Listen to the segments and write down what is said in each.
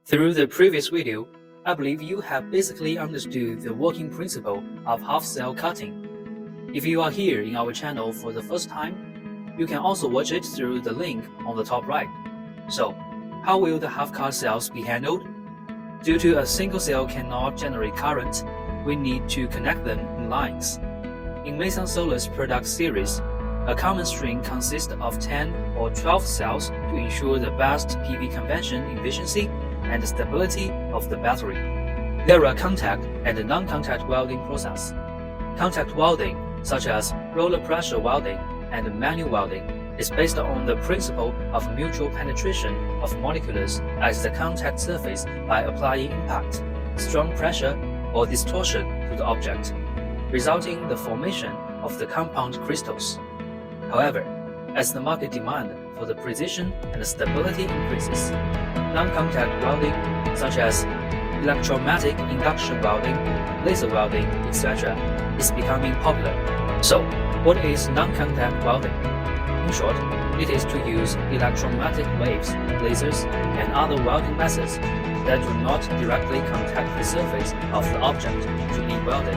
Through the previous video, I believe you have basically understood the working principle of half-cell cutting. If you are here in our channel for the first time, you can also watch it through the link on the top right. So, how will the half-cut cells be handled? Due to a single cell cannot generate current, we need to connect them in lines. In Maison Solar's product series, a common string consists of 10 or 12 cells to ensure the best PV convention efficiency and stability of the battery. There are contact and non-contact welding process. Contact welding, such as roller pressure welding and manual welding, is based on the principle of mutual penetration of molecules at the contact surface by applying impact, strong pressure, or distortion to the object, resulting in the formation of the compound crystals. However, as the market demand for the precision and stability increases, non-contact welding, such as electromatic induction welding, laser welding, etc., is becoming popular. So, what is non-contact welding? In short, it is to use electromagnetic waves, lasers, and other welding methods that do not directly contact the surface of the object to be welded.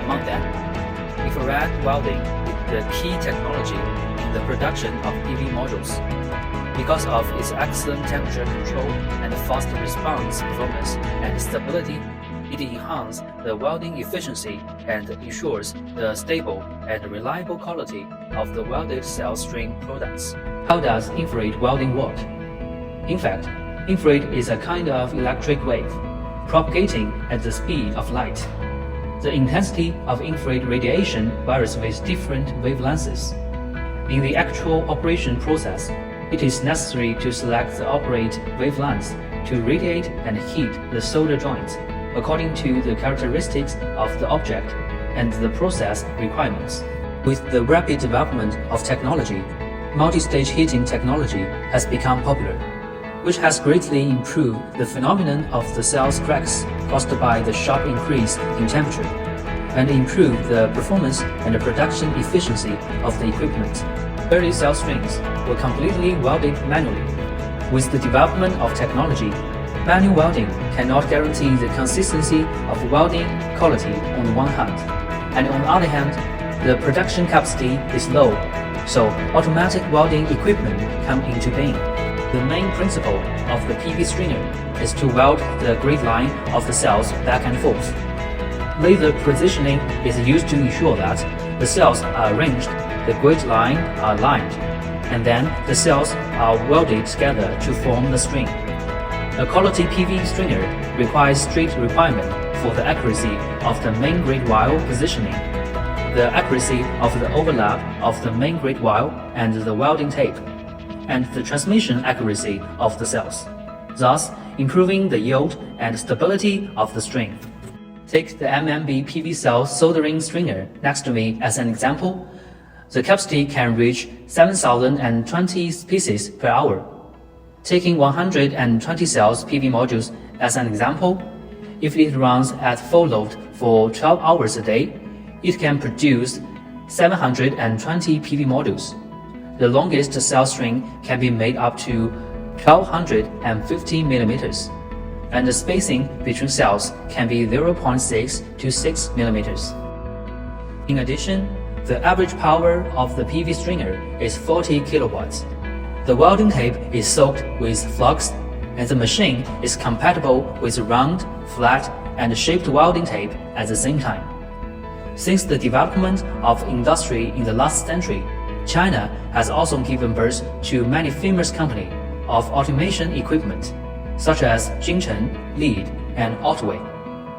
Among them, infrared welding is the key technology in the production of PV modules. Because of its excellent temperature control and fast response performance and stability, it enhances the welding efficiency and ensures the stable and reliable quality of the welded cell string products. How does infrared welding work? In fact, infrared is a kind of electric wave, propagating at the speed of light. The intensity of infrared radiation varies with different wavelengths. In the actual operation process, it is necessary to select the operate wavelengths to radiate and heat the solder joints according to the characteristics of the object and the process requirements. With the rapid development of technology, multi-stage heating technology has become popular, which has greatly improved the phenomenon of the cells cracks caused by the sharp increase in temperature, and improved the performance and the production efficiency of the equipment. Early cell strings were completely welded manually. With the development of technology, manual welding cannot guarantee the consistency of welding quality on the one hand, and on the other hand, the production capacity is low, so automatic welding equipment come into being. The main principle of the PV stringer is to weld the grid line of the cells back and forth. Laser positioning is used to ensure that the cells are arranged, the grid line are lined, and then the cells are welded together to form the string. A quality PV stringer requires strict requirement for the accuracy of the main grid wire positioning, the accuracy of the overlap of the main grid wire and the welding tape, and the transmission accuracy of the cells, thus improving the yield and stability of the string. Take the MMB PV cell soldering stringer next to me as an example. The capacity can reach 7,020 pieces per hour. Taking 120 cells PV modules as an example, if it runs at full load for 12 hours a day, it can produce 720 PV modules. The longest cell string can be made up to 1250 millimeters, and the spacing between cells can be 0.6 to 6 millimeters. In addition, the average power of the PV stringer is 40 kilowatts. The welding tape is soaked with flux, and the machine is compatible with round, flat, and shaped welding tape at the same time. Since the development of industry in the last century, China has also given birth to many famous companies of automation equipment, such as Jingchen, Lead, and Otway,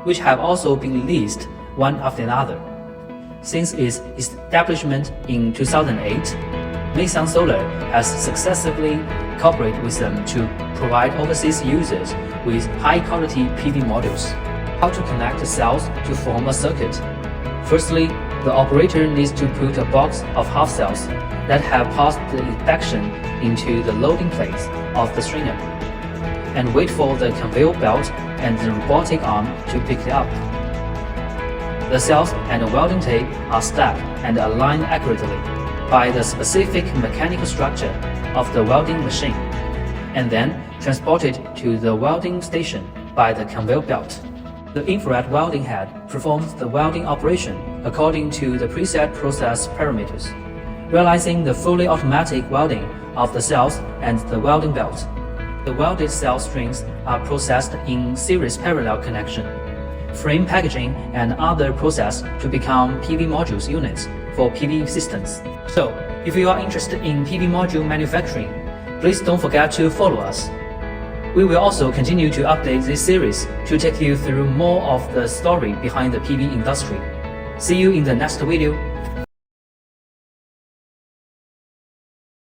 which have also been leased one after another. Since its establishment in 2008, Maison Solar has successively cooperated with them to provide overseas users with high-quality PV modules. How to connect the cells to form a circuit? Firstly, the operator needs to put a box of half cells that have passed the inspection into the loading place of the stringer, and wait for the conveyor belt and the robotic arm to pick it up. The cells and the welding tape are stacked and aligned accurately by the specific mechanical structure of the welding machine. and then transported to the welding station by the conveyor belt. The infrared welding head performs the welding operation according to the preset process parameters, realizing the fully automatic welding of the cells and the welding belt. The welded cell strings are processed in series parallel connection, frame packaging, and other process to become PV modules units for PV systems. So, if you are interested in PV module manufacturing, please don't forget to follow us. We will also continue to update this series to take you through more of the story behind the PV industry. See you in the next video.